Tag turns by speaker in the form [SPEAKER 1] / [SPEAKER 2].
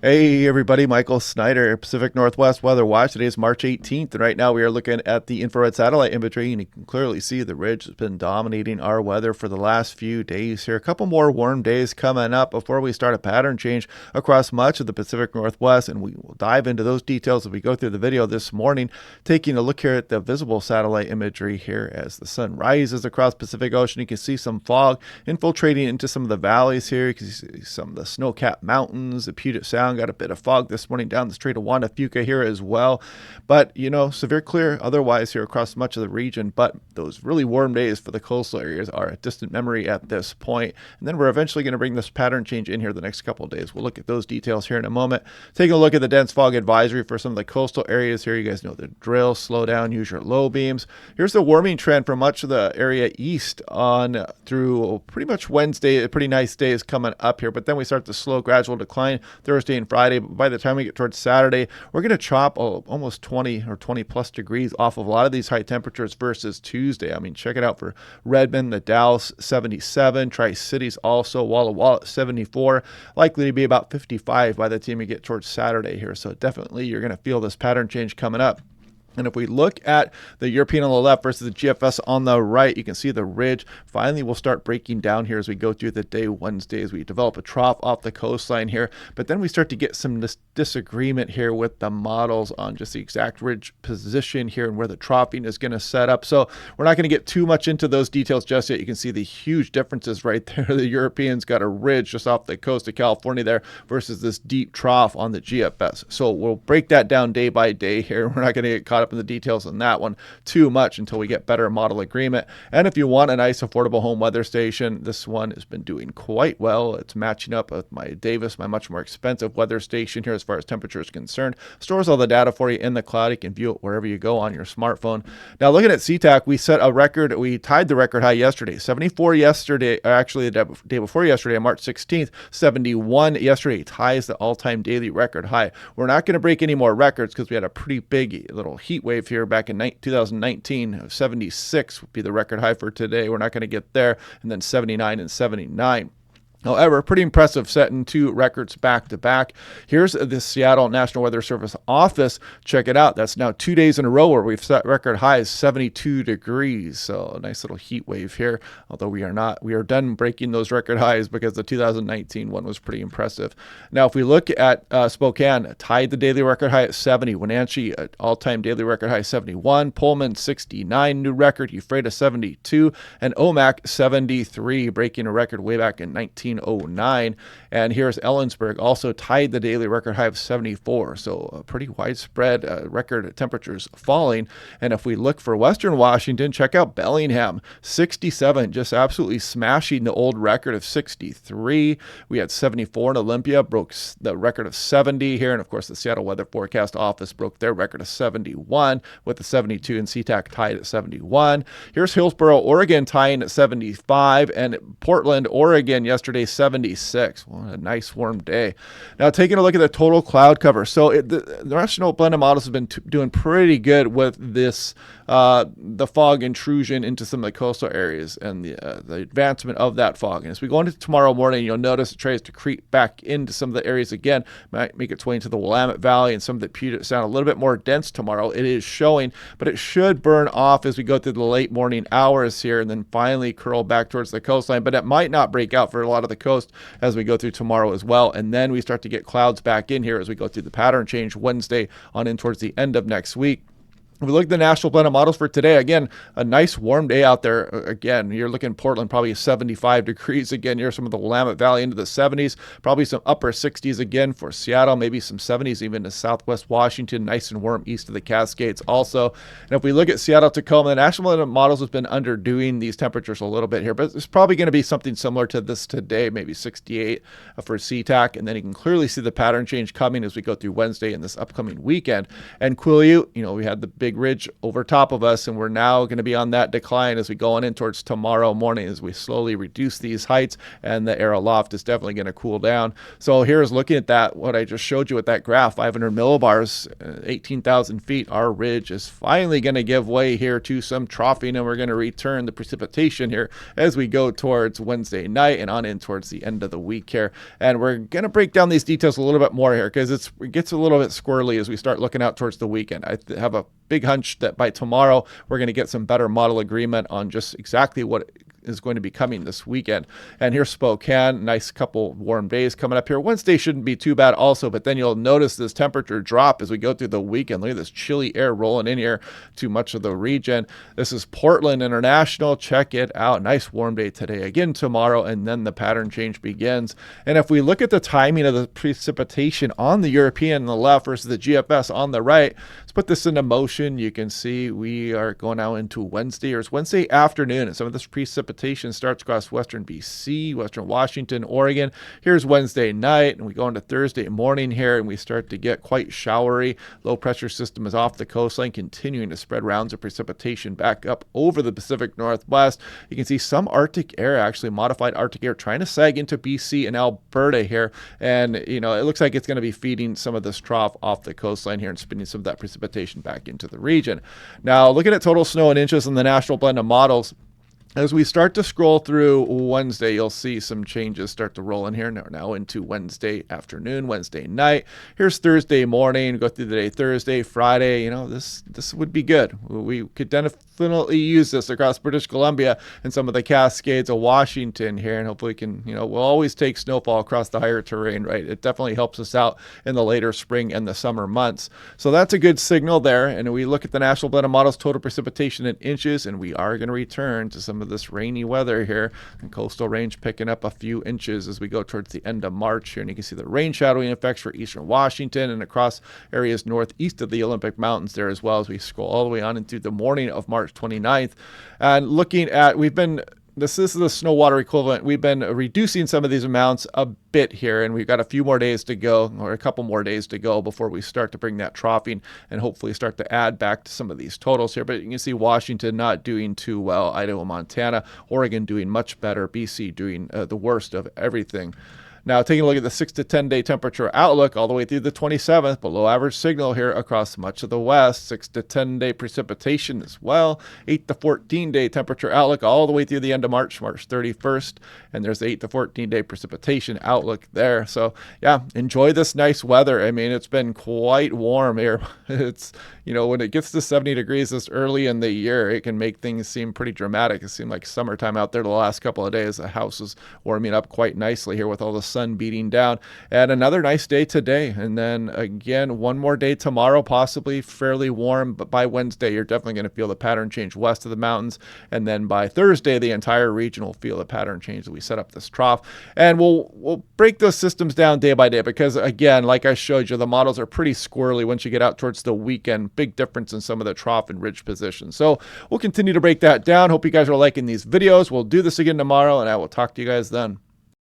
[SPEAKER 1] Hey everybody, Michael Snyder, Pacific Northwest Weather Watch. Today is March 18th, and right now we are looking at the infrared satellite imagery, and you can clearly see the ridge has been dominating our weather for the last few days here. A couple more warm days coming up before we start a pattern change across much of the Pacific Northwest, and we will dive into those details as we go through the video this morning, taking a look here at the visible satellite imagery here as the sun rises across Pacific Ocean. You can see some fog infiltrating into some of the valleys here. You can see some of the snow-capped mountains, the Puget Sound got a bit of fog this morning down the Strait of Juan de Fuca here as well. But, severe clear otherwise here across much of the region. But those really warm days for the coastal areas are a distant memory at this point. And then we're eventually going to bring this pattern change in here the next couple of days. We'll look at those details here in a moment. Taking a look at the dense fog advisory for some of the coastal areas here. You guys know the drill, slow down, use your low beams. Here's the warming trend for much of the area east on through pretty much Wednesday. A pretty nice day is coming up here. But then we start the slow gradual decline Thursday and Friday. But by the time we get towards Saturday, we're going to chop almost 20 or 20 plus degrees off of a lot of these high temperatures versus Tuesday. I mean, check it out for Redmond, the Dalles 77, Tri-Cities also, Walla Walla 74, likely to be about 55 by the time we get towards Saturday here. So definitely you're going to feel this pattern change coming up. And if we look at the European on the left versus the GFS on the right, you can see the ridge finally will start breaking down here as we go through the day Wednesday, as we develop a trough off the coastline here. But then we start to get some disagreement here with the models on just the exact ridge position here and where the troughing is going to set up. So we're not going to get too much into those details just yet. You can see the huge differences right there. The Europeans got a ridge just off the coast of California there versus this deep trough on the GFS. So we'll break that down day by day here. We're not going to get caught up in the details on that one too much until we get better model agreement. And if you want a nice affordable home weather station, this one has been doing quite well. It's matching up with my Davis, my much more expensive weather station here as far as temperature is concerned. Stores all the data for you in the cloud. You can view it wherever you go on your smartphone. Now looking at SeaTac, we set a record. We tied the record high yesterday. 74 yesterday, actually the day before yesterday, on March 16th. 71 yesterday ties the all-time daily record high. We're not going to break any more records because we had a pretty big little heat wave here back in 2019. 76 would be the record high for today. We're not going to get there. And then 79 and 79. However, pretty impressive, setting two records back to back. Here's the Seattle National Weather Service office. Check it out. That's now 2 days in a row where we've set record highs, 72 degrees. So a nice little heat wave here. Although we are done breaking those record highs because the 2019 one was pretty impressive. Now, if we look at Spokane, tied the daily record high at 70. Wenatchee, all-time daily record high 71. Pullman 69, new record. Ephrata 72, and Omak 73, breaking a record way back in 1909. And here's Ellensburg, also tied the daily record high of 74. So a pretty widespread record temperatures falling. And if we look for Western Washington, check out Bellingham, 67, just absolutely smashing the old record of 63. We had 74 in Olympia, broke the record of 70 here. And of course, the Seattle Weather Forecast Office broke their record of 71 with the 72, and SeaTac tied at 71. Here's Hillsboro, Oregon, tying at 75, and Portland, Oregon, yesterday 76. Well, a nice warm day. Now taking a look at the total cloud cover. So the National Blended Models have been doing pretty good with this, the fog intrusion into some of the coastal areas and the advancement of that fog. And as we go into tomorrow morning, you'll notice it tries to creep back into some of the areas again, might make its way into the Willamette Valley and some of the Puget Sound a little bit more dense tomorrow. It is showing, but it should burn off as we go through the late morning hours here and then finally curl back towards the coastline. But it might not break out for a lot of the coast as we go through tomorrow as well. And then we start to get clouds back in here as we go through the pattern change Wednesday on in towards the end of next week. If we look at the National Blended Models for today, again, a nice warm day out there. Again, you're looking at Portland, probably 75 degrees again. Here's some of the Willamette Valley into the 70s, probably some upper 60s again for Seattle, maybe some 70s even to Southwest Washington, nice and warm east of the Cascades also. And if we look at Seattle, Tacoma, the National Blended Models has been underdoing these temperatures a little bit here, but it's probably going to be something similar to this today, maybe 68 for SeaTac. And then you can clearly see the pattern change coming as we go through Wednesday and this upcoming weekend. And Quileute, we had the big big ridge over top of us, and we're now going to be on that decline as we go on in towards tomorrow morning as we slowly reduce these heights, and the air aloft is definitely going to cool down. So here's looking at that, what I just showed you with that graph, 500 millibars, 18,000 feet. Our ridge is finally going to give way here to some troughing, and we're going to return the precipitation here as we go towards Wednesday night and on in towards the end of the week here. And we're going to break down these details a little bit more here because it gets a little bit squirrely as we start looking out towards the weekend. I have a big hunch that by tomorrow we're going to get some better model agreement on just exactly what is going to be coming this weekend. And here's Spokane, nice couple warm days coming up here. Wednesday shouldn't be too bad also, but then you'll notice this temperature drop as we go through the weekend. Look at this chilly air rolling in here to much of the region. This is Portland International. Check it out. Nice warm day today, again tomorrow, and then the pattern change begins. And if we look at the timing of the precipitation on the European on the left versus the GFS on the right, let's put this into motion. You can see we are going out into Wednesday, or it's Wednesday afternoon, and some of this precipitation starts across western BC, western Washington, Oregon. Here's Wednesday night, and we go into Thursday morning here, and we start to get quite showery. Low pressure system is off the coastline, continuing to spread rounds of precipitation back up over the Pacific Northwest. You can see some Arctic air, actually modified Arctic air, trying to sag into BC and Alberta here. And, it looks like it's going to be feeding some of this trough off the coastline here and spinning some of that precipitation back into the region. Now, looking at total snow in inches in the National Blend of Models, as we start to scroll through Wednesday, you'll see some changes start to roll in here now into Wednesday afternoon, Wednesday night. Here's Thursday morning, go through the day, Thursday, Friday. This would be good. We could definitely use this across British Columbia and some of the Cascades of Washington here, and hopefully we can, we'll always take snowfall across the higher terrain, right? It definitely helps us out in the later spring and the summer months. So that's a good signal there. And we look at the National Blend of Models total precipitation in inches, and we are going to return to some of this rainy weather here, and coastal range picking up a few inches as we go towards the end of March here. And you can see the rain shadowing effects for eastern Washington and across areas northeast of the Olympic Mountains there as well as we scroll all the way on into the morning of March 29th. And looking at, this is the snow water equivalent. We've been reducing some of these amounts a bit here, and we've got a few more days to go, or a couple more days to go before we start to bring that troughing and hopefully start to add back to some of these totals here. But you can see Washington not doing too well, Idaho, Montana, Oregon doing much better, BC doing the worst of everything. Now, taking a look at the 6 to 10 day temperature outlook all the way through the 27th, below average signal here across much of the west, 6 to 10 day precipitation as well, 8 to 14 day temperature outlook all the way through the end of March 31st, and there's 8 to 14 day precipitation outlook there. So yeah, enjoy this nice weather. I mean, it's been quite warm here. It's, when it gets to 70 degrees this early in the year, it can make things seem pretty dramatic. It seemed like summertime out there the last couple of days. The house is warming up quite nicely here with all the sun beating down, and another nice day today, and then again one more day tomorrow, possibly fairly warm, but by Wednesday you're definitely going to feel the pattern change west of the mountains, and then by Thursday the entire region will feel the pattern change as we set up this trough. And we'll break those systems down day by day because, again, like I showed you, the models are pretty squirrely once you get out towards the weekend. Big difference in some of the trough and ridge positions. So we'll continue to break that down. Hope you guys are liking these videos. We'll do this again tomorrow, and I will talk to you guys then.